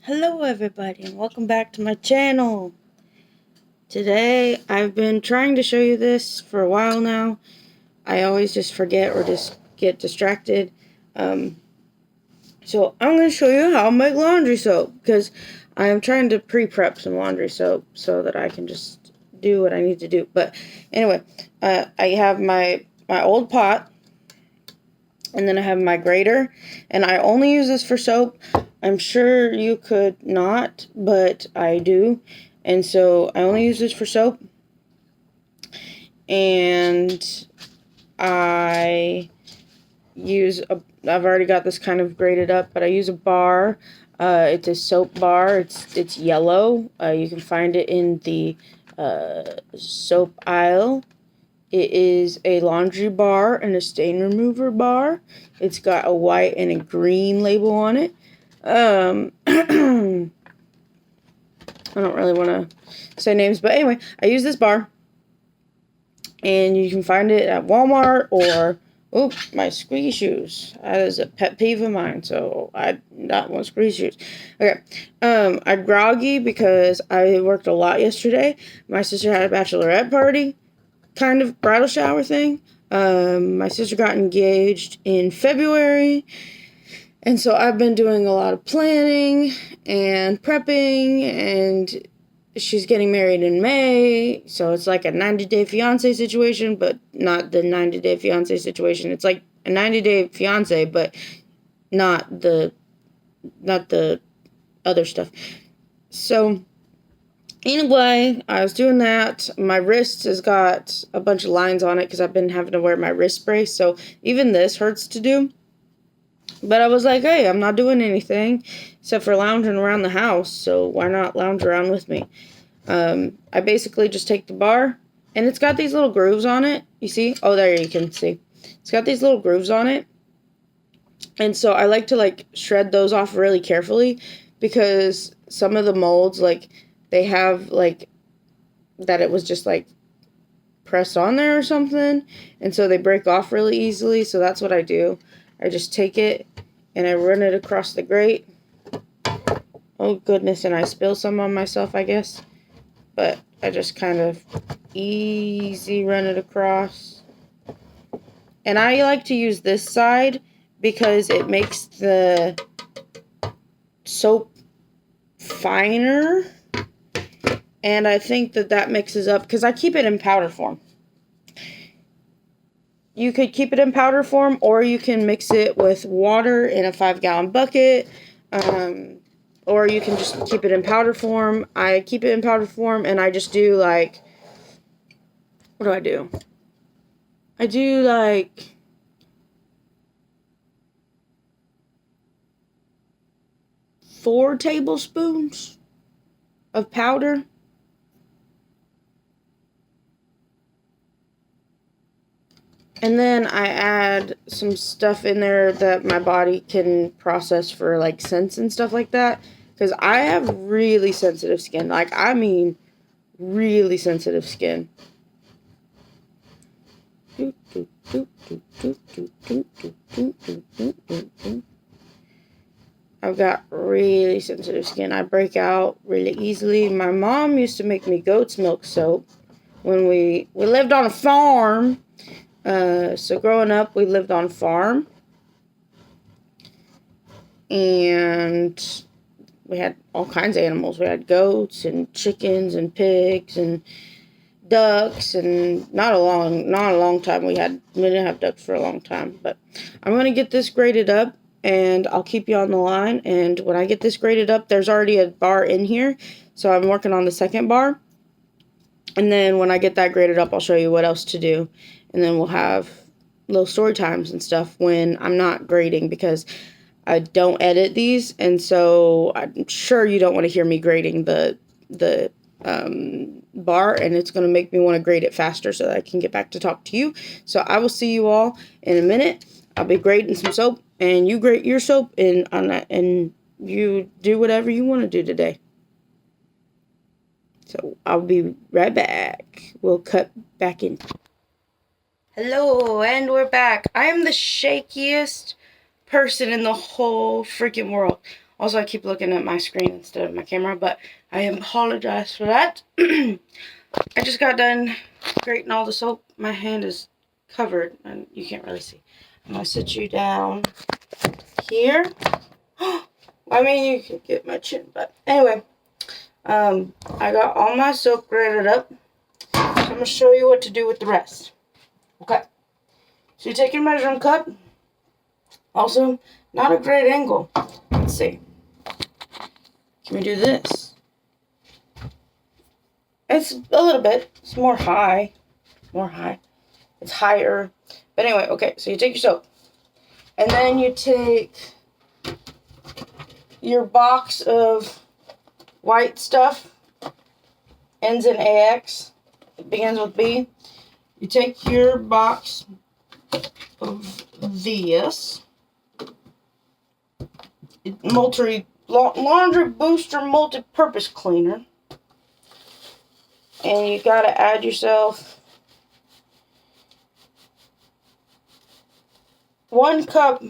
Hello everybody and welcome back to my channel. Today I've been trying to show you this for a while now. I always just forget or just get distracted. So I'm going to show you how to make laundry soap because I am trying to pre-prep some laundry soap so that I can just do what I need to do. But anyway, I have my old pot. And then I have my grater, and I only use this for soap. I'm sure you could not, but I do. And so I only use this for soap. And I've already got this kind of grated up, but I use a bar. It's a soap bar. It's yellow. You can find it in the soap aisle. It is a laundry bar and a stain remover bar. It's got a white and a green label on it. I don't really want to say names, but anyway, I use this bar. And you can find it at Walmart or... Oh, my squeaky shoes. That is a pet peeve of mine, so I not want squeaky shoes. Okay, I'm groggy because I worked a lot yesterday. My sister had a bachelorette party. Kind of bridal shower thing. My sister got engaged in February, and so I've been doing a lot of planning and prepping, and she's getting married in May, so it's like a 90-day fiance situation, but not the 90-day fiance situation. It's like a 90-day fiance, but not the other stuff. So anyway, I was doing that. My wrist has got a bunch of lines on it because I've been having to wear my wrist brace. So even this hurts to do. But I was like, hey, I'm not doing anything except for lounging around the house. So why not lounge around with me? I basically just take the bar. And it's got these little grooves on it. You see? Oh, there you can see. It's got these little grooves on it. And so I like to shred those off really carefully. Because some of the molds, they have that it was just pressed on there or something, and so they break off really easily. So that's what I do. I just take it and I run it across the grate. Oh goodness, and I spill some on myself, I guess, but I just kind of easy run it across. And I like to use this side because it makes the soap finer. And I think that mixes up, because I keep it in powder form. You could keep it in powder form, or you can mix it with water in a 5-gallon bucket. Or you can just keep it in powder form. I keep it in powder form, and I just do what do I do? I do 4 tablespoons of powder. And then I add some stuff in there that my body can process for scents and stuff like that. Because I have really sensitive skin. I mean really sensitive skin. I've got really sensitive skin. I break out really easily. My mom used to make me goat's milk soap when we lived on a farm. So growing up, we lived on a farm, and we had all kinds of animals. We had goats and chickens and pigs and ducks, and not a long time. We didn't have ducks for a long time, but I'm going to get this grated up, and I'll keep you on the line. And when I get this grated up, there's already a bar in here, so I'm working on the second bar. And then when I get that grated up, I'll show you what else to do. And then we'll have little story times and stuff when I'm not grading, because I don't edit these. And so I'm sure you don't want to hear me grading the bar. And it's going to make me want to grade it faster so that I can get back to talk to you. So I will see you all in a minute. I'll be grading some soap, and you grate your soap, and you do whatever you want to do today. So I'll be right back. We'll cut back in. Hello, and we're back. I am the shakiest person in the whole freaking world. Also, I keep looking at my screen instead of my camera, but I apologize for that. I just got done grating all the soap. My hand is covered, and you can't really see. I'm going to sit you down here. I mean, you can get my chin, but anyway. I got all my soap grated up. So I'm going to show you what to do with the rest. Okay. So you take your measuring cup. Also, not a great angle. Let's see. Can we do this? It's a little bit. It's more high. More high. It's higher. But anyway, okay. So you take your soap. And then you take your box of white stuff. Ends in AX. It begins with B. You take your box of this laundry booster multi-purpose cleaner, and you gotta add yourself 1 cup.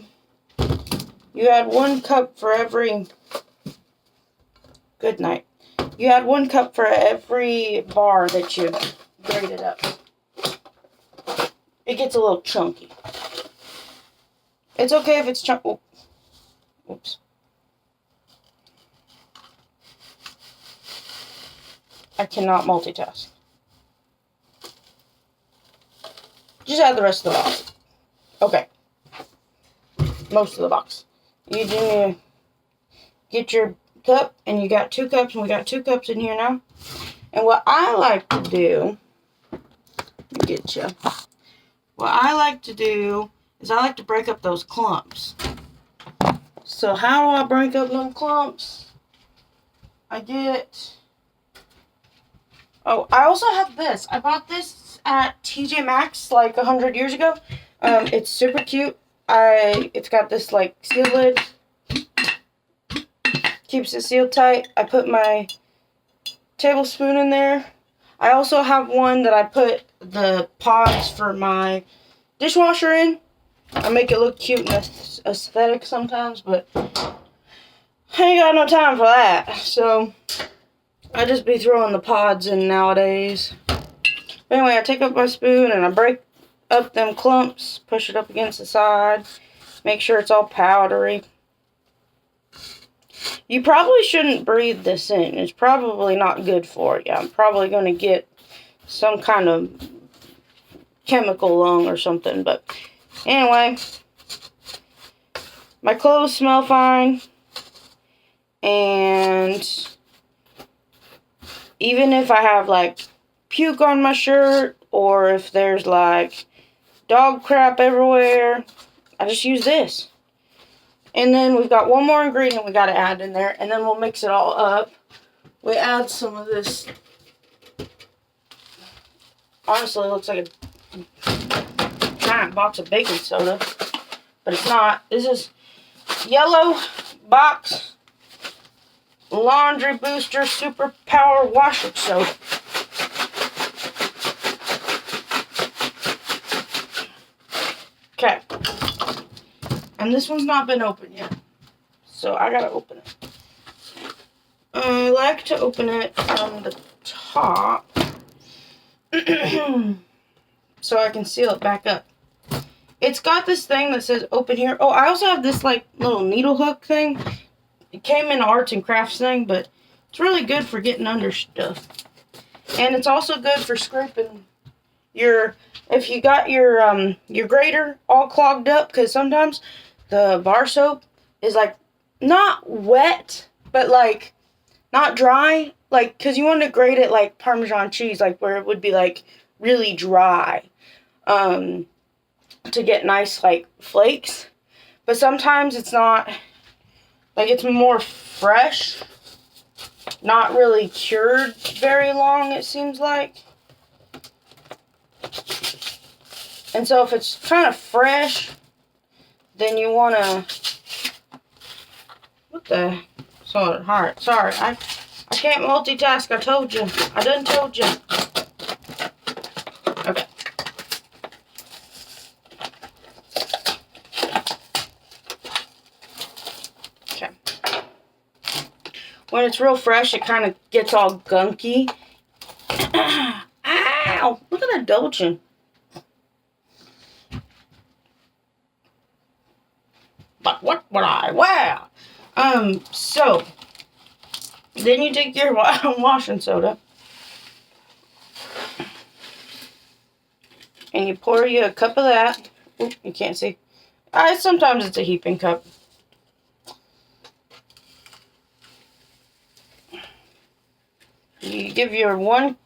You add 1 cup for every. Good night. You add 1 cup for every bar that you grated up. It gets a little chunky. It's okay if it's chunky. Oh. Oops. I cannot multitask. Just add the rest of the box. Okay. Most of the box. You do get your cup, and you got 2 cups, and we got 2 cups in here now. And what I like to do, get you. What I like to do is I like to break up those clumps. So how do I break up them clumps? I also have this. I bought this at TJ Maxx like 100 years ago. It's super cute. It's got this like seal lid. Keeps it sealed tight. I put my tablespoon in there. I also have one that I put the pods for my dishwasher in. I make it look cute and aesthetic sometimes, but I ain't got no time for that. So I just be throwing the pods in nowadays. But anyway, I take up my spoon and I break up them clumps, push it up against the side, make sure it's all powdery. You probably shouldn't breathe this in. It's probably not good for you. I'm probably going to get some kind of chemical lung or something. But anyway, my clothes smell fine. And even if I have like puke on my shirt, or if there's like dog crap everywhere, I just use this. And then we've got one more ingredient we got to add in there, and then we'll mix it all up. We add some of this. Honestly, it looks like a giant box of baking soda, but it's not. This is Yellow Box Laundry Booster Super Power Washing Soda. Okay. And this one's not been opened yet, so I gotta open it. I like to open it from the top so I can seal it back up. It's got this thing that says open here. Oh, I also have this like little needle hook thing. It came in arts and crafts thing, but it's really good for getting under stuff. And it's also good for scraping if you got your grater all clogged up, because sometimes the bar soap is like not wet, but like not dry, like because you want to grate it like Parmesan cheese, like where it would be like really dry, to get nice like flakes. But sometimes it's not, like it's more fresh, not really cured very long, it seems like. And so if it's kind of fresh, then you want to, what the, sorry, I can't multitask, I told you, I done told you. Okay. Okay. when it's real fresh, it kind of gets all gunky. Ow! Look at that double chin. But what would I wear? So then you take your washing soda and you pour you a cup of that. Oop, you can't see. Sometimes it's a heaping cup. You give your one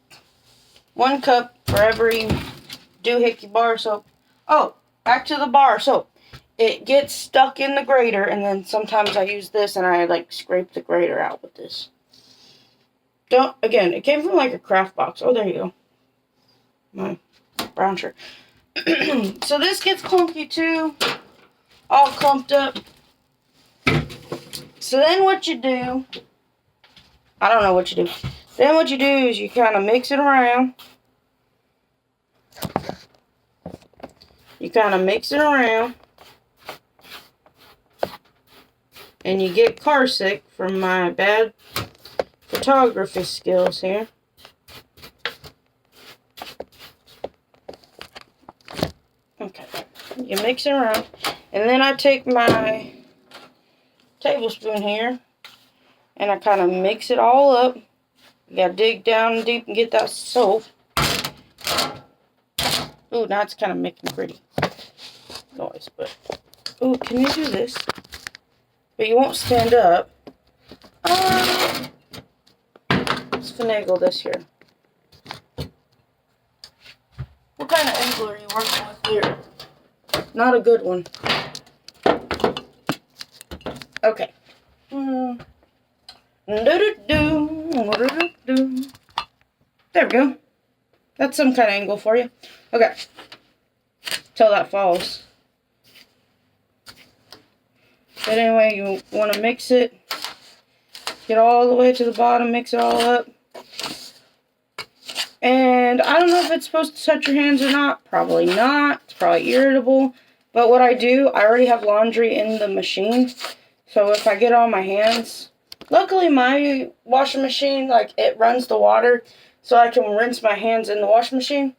cup for every doohickey bar of soap. Oh, back to the bar of soap. It gets stuck in the grater, and then sometimes I use this and I like scrape the grater out with this. Again, it came from like a craft box. Oh, there you go. My brown shirt. So this gets clunky too. All clumped up. So then what you do, I don't know what you do. Then what you do is you kind of mix it around. You kind of mix it around. And you get car sick from my bad photography skills here. Okay, you mix it around. And then I take my tablespoon here and I kind of mix it all up. You gotta dig down deep and get that soap. Ooh, now it's kind of making pretty noise, but ooh, can you do this? But you won't stand up. Let's finagle this here. What kind of angle are you working with here? Not a good one. Okay. There we go. That's some kind of angle for you. Okay. Till that falls. But anyway, you want to mix it. Get all the way to the bottom, mix it all up. And I don't know if it's supposed to touch your hands or not. Probably not. It's probably irritable. But what I do, I already have laundry in the machine. So if I get on my hands, luckily my washing machine, like it runs the water. So I can rinse my hands in the washing machine.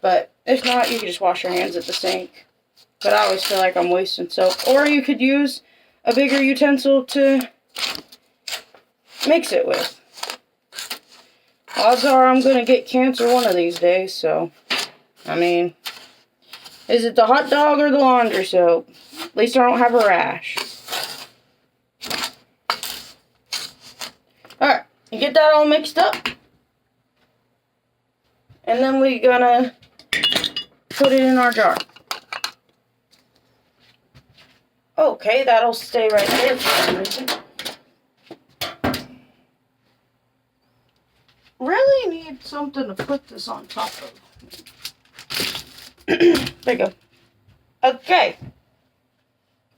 But if not, you can just wash your hands at the sink. But I always feel like I'm wasting soap. Or you could use a bigger utensil to mix it with. Odds are I'm going to get cancer one of these days, so, I mean, is it the hot dog or the laundry soap? At least I don't have a rash. Alright, you get that all mixed up. And then we're going to put it in our jar. Okay, that'll stay right there for some reason. Really need something to put this on top of. There you go. Okay.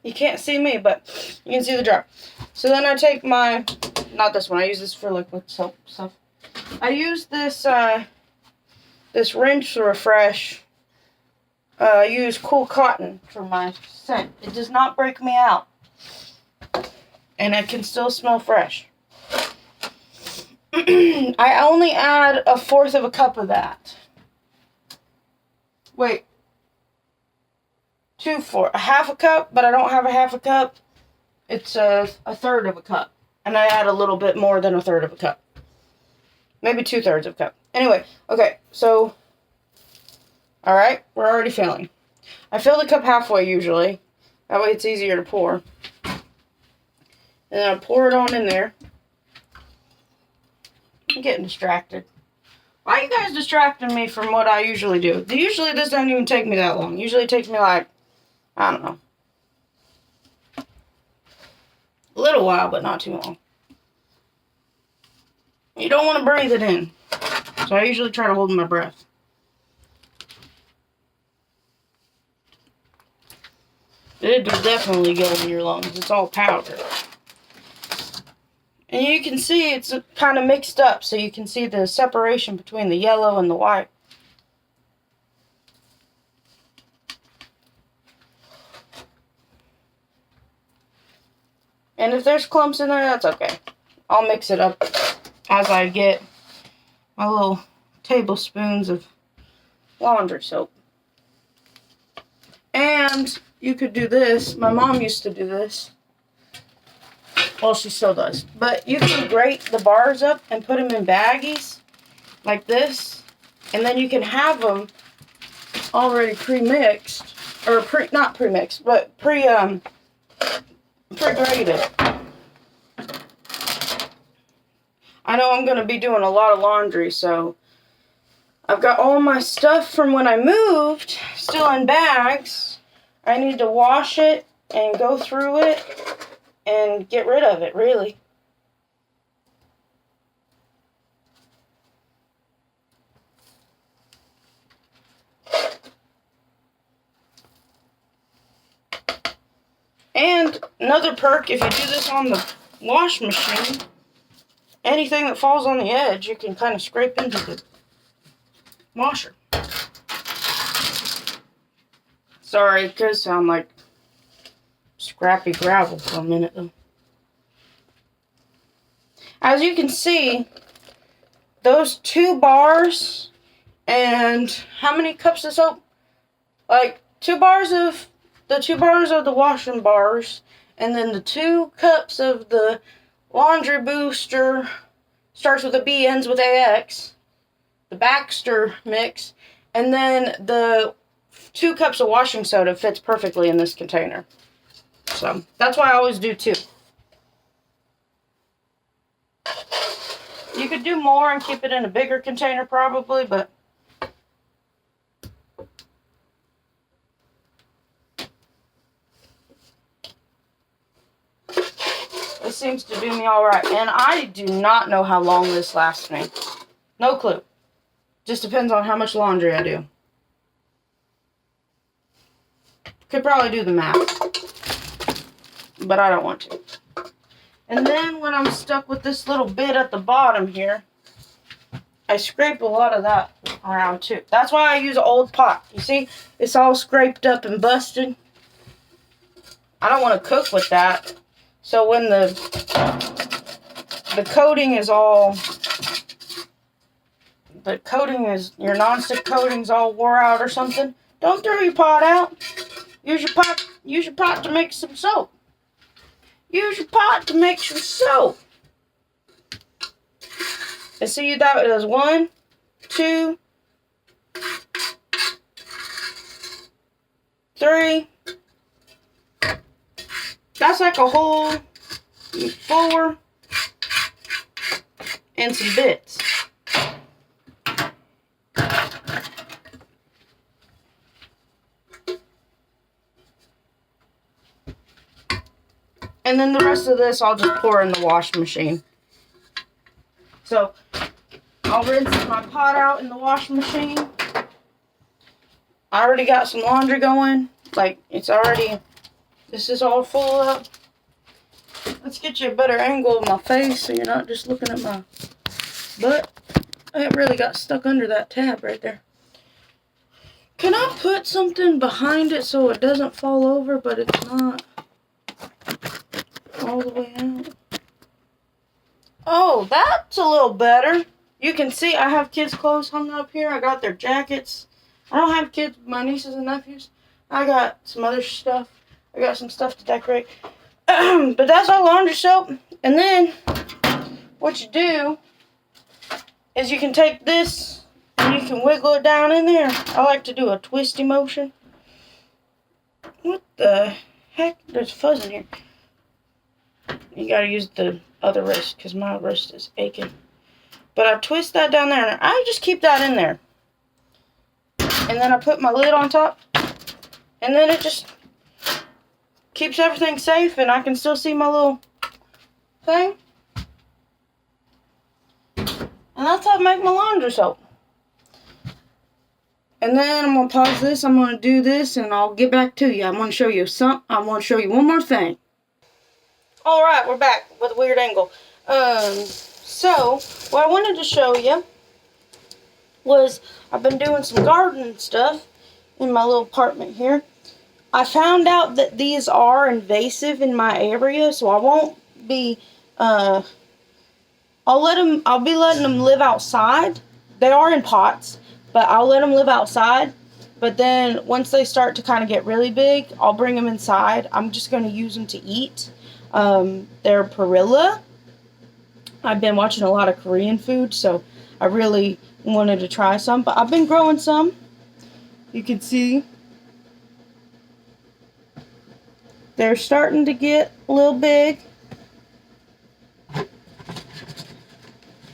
You can't see me, but you can see the jar. So then I take my, not this one, I use this for liquid soap stuff. I use this, this rinse refresh. I use cool cotton for my scent. It does not break me out. And it can still smell fresh. I only add 1/4 of a cup of that. Wait. 2/4. 1/2 cup, but I don't have 1/2 cup. It's a 1/3 of a cup. And I add a little bit more than 1/3 of a cup. Maybe 2/3 of a cup. Anyway, okay, so, alright, we're already filling. I fill the cup halfway usually. That way it's easier to pour. And then I pour it on in there. I'm getting distracted. Why are you guys distracting me from what I usually do? Usually this doesn't even take me that long. Usually it takes me like, I don't know, a little while, but not too long. You don't want to breathe it in. So I usually try to hold my breath. It will definitely go in your lungs. It's all powder. And you can see it's kind of mixed up, so you can see the separation between the yellow and the white. And if there's clumps in there, that's okay. I'll mix it up as I get my little tablespoons of laundry soap. And you could do this. My mom used to do this. Well, she still does. But you can grate the bars up and put them in baggies like this. And then you can have them already pre-mixed. Or not pre-mixed, but pre-graded. I know I'm going to be doing a lot of laundry, so I've got all my stuff from when I moved still in bags. I need to wash it and go through it and get rid of it, really. And another perk, if you do this on the wash machine, anything that falls on the edge, you can kind of scrape into the washer. Sorry, it does sound like scrappy gravel for a minute though. As you can see, those 2 bars and how many cups of soap? Like 2 bars of the washing bars, and then the 2 cups of the laundry booster, starts with a B, ends with AX, the Baxter mix, and then the 2 cups of washing soda fits perfectly in this container. So that's why I always do 2. You could do more and keep it in a bigger container probably, but this seems to do me alright. And I do not know how long this lasts me. No clue. Just depends on how much laundry I do. Could probably do the math, but I don't want to. And then when I'm stuck with this little bit at the bottom here, I scrape a lot of that around too. That's why I use an old pot. You see, it's all scraped up and busted. I don't want to cook with that. So when the coating is all, your nonstick coating's all wore out or something, don't throw your pot out. Use your pot to make some soap. Use your pot to make some soap. And see, that was 1, 2, 3. That's like a whole 4 and some bits. And then the rest of this I'll just pour in the wash machine. So I'll rinse my pot out in the wash machine. I already got some laundry going. Like, it's already, this is all full up. Let's get you a better angle of my face so you're not just looking at my butt. I really got stuck under that tab right there. Can I put something behind it so it doesn't fall over, but it's not all the way out? Oh, that's a little better. You can see I have kids' clothes hung up here. I got their jackets. I don't have kids, my nieces and nephews. I got some other stuff. I got some stuff to decorate. But that's all laundry soap. And then what you do is you can take this and you can wiggle it down in there. I like to do a twisty motion. What the heck? There's fuzz in here. You gotta use the other wrist because my wrist is aching. But I twist that down there and I just keep that in there. And then I put my lid on top. And then it just keeps everything safe and I can still see my little thing. And that's how I make my laundry soap. And then I'm going to pause this. I'm going to do this and I'll get back to you. I'm going to show you one more thing. Alright, we're back with a weird angle. So, what I wanted to show you was I've been doing some gardening stuff in my little apartment here. I found out that these are invasive in my area, so I won't be I'll be letting them live outside. They are in pots, but I'll let them live outside. But then once they start to kind of get really big, I'll bring them inside. I'm just going to use them to eat. They're perilla. I've been watching a lot of Korean food, so I really wanted to try some. But I've been growing some. You can see they're starting to get a little big.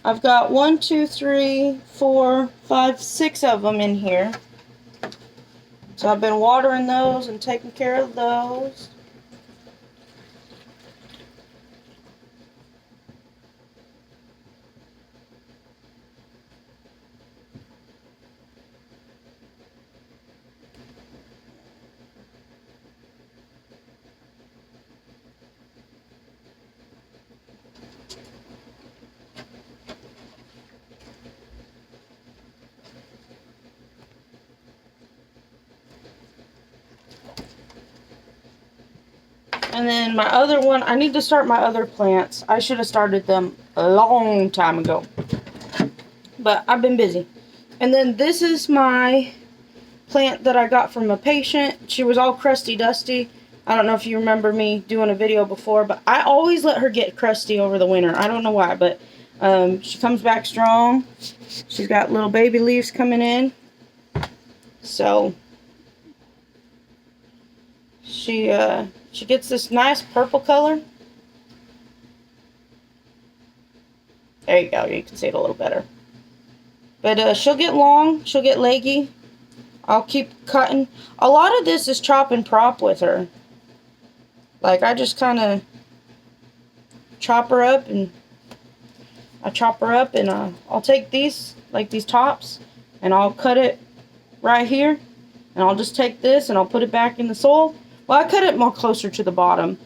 I've got 1, 2, 3, 4, 5, 6 of them in here. So I've been watering those and taking care of those. And then my other one, I need to start my other plants. I should have started them a long time ago. But I've been busy. And then this is my plant that I got from a patient. She was all crusty dusty. I don't know if you remember me doing a video before, but I always let her get crusty over the winter. I don't know why, but she comes back strong. She's got little baby leaves coming in. So she gets this nice purple color. There you go. You can see it a little better. But she'll get long. She'll get leggy. I'll keep cutting. A lot of this is chop and prop with her. Like, I just kind of chop her up, and I'll take these, like these tops, and I'll cut it right here. And I'll just take this and I'll put it back in the soil. Well, I cut it more closer to the bottom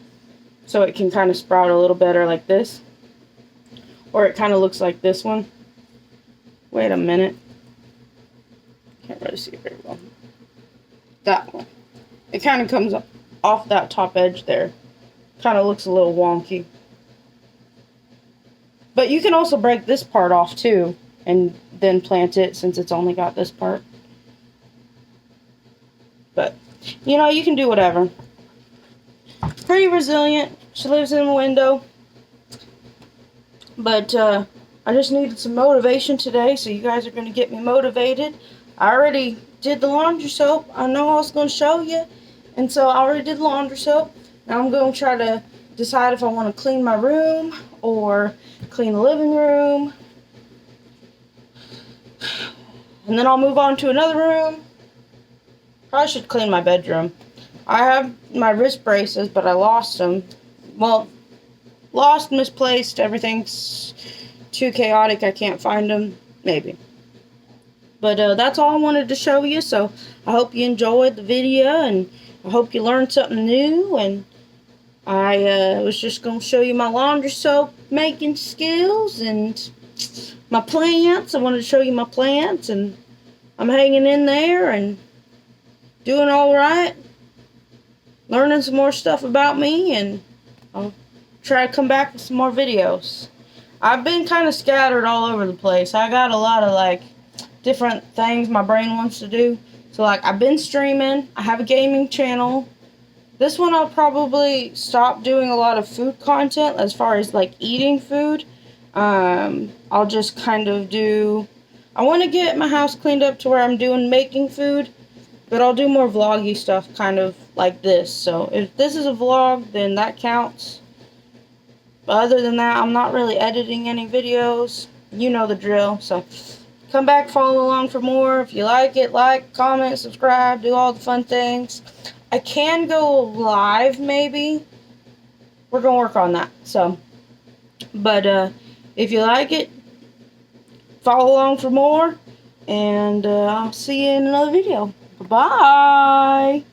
so it can kind of sprout a little better like this. Or it kind of looks like this one. Wait a minute. Can't really see it very well. That one. It kind of comes off that top edge there. Kind of looks a little wonky. But you can also break this part off too and then plant it since it's only got this part. But, you know, you can do whatever. Pretty resilient. She lives in a window. But I just needed some motivation today, so you guys are going to get me motivated. I already did the laundry soap. I know I was going to show you. And so I already did the laundry soap. Now I'm going to try to decide if I want to clean my room or clean the living room. And then I'll move on to another room. Probably should clean my bedroom. I have my wrist braces, but I lost them. Well, lost, misplaced, everything's too chaotic. I can't find them. Maybe. But that's all I wanted to show you. So I hope you enjoyed the video, and I hope you learned something new. And I was just going to show you my laundry soap making skills and my plants. I wanted to show you my plants, and I'm hanging in there and doing all right. Learning some more stuff about me, and I'll try to come back with some more videos. I've been kind of scattered all over the place. I got a lot of like different things my brain wants to do. So like I've been streaming. I have a gaming channel. This one I'll probably stop doing a lot of food content as far as like eating food. I'll just kind of do, I want to get my house cleaned up to where I'm doing making food. But I'll do more vloggy stuff kind of like this. So if this is a vlog, then that counts. But other than that, I'm not really editing any videos. You know the drill. So come back, follow along for more. If you like it, like, comment, subscribe, do all the fun things. I can go live maybe. We're going to work on that. So, but if you like it, follow along for more. And I'll see you in another video. Bye.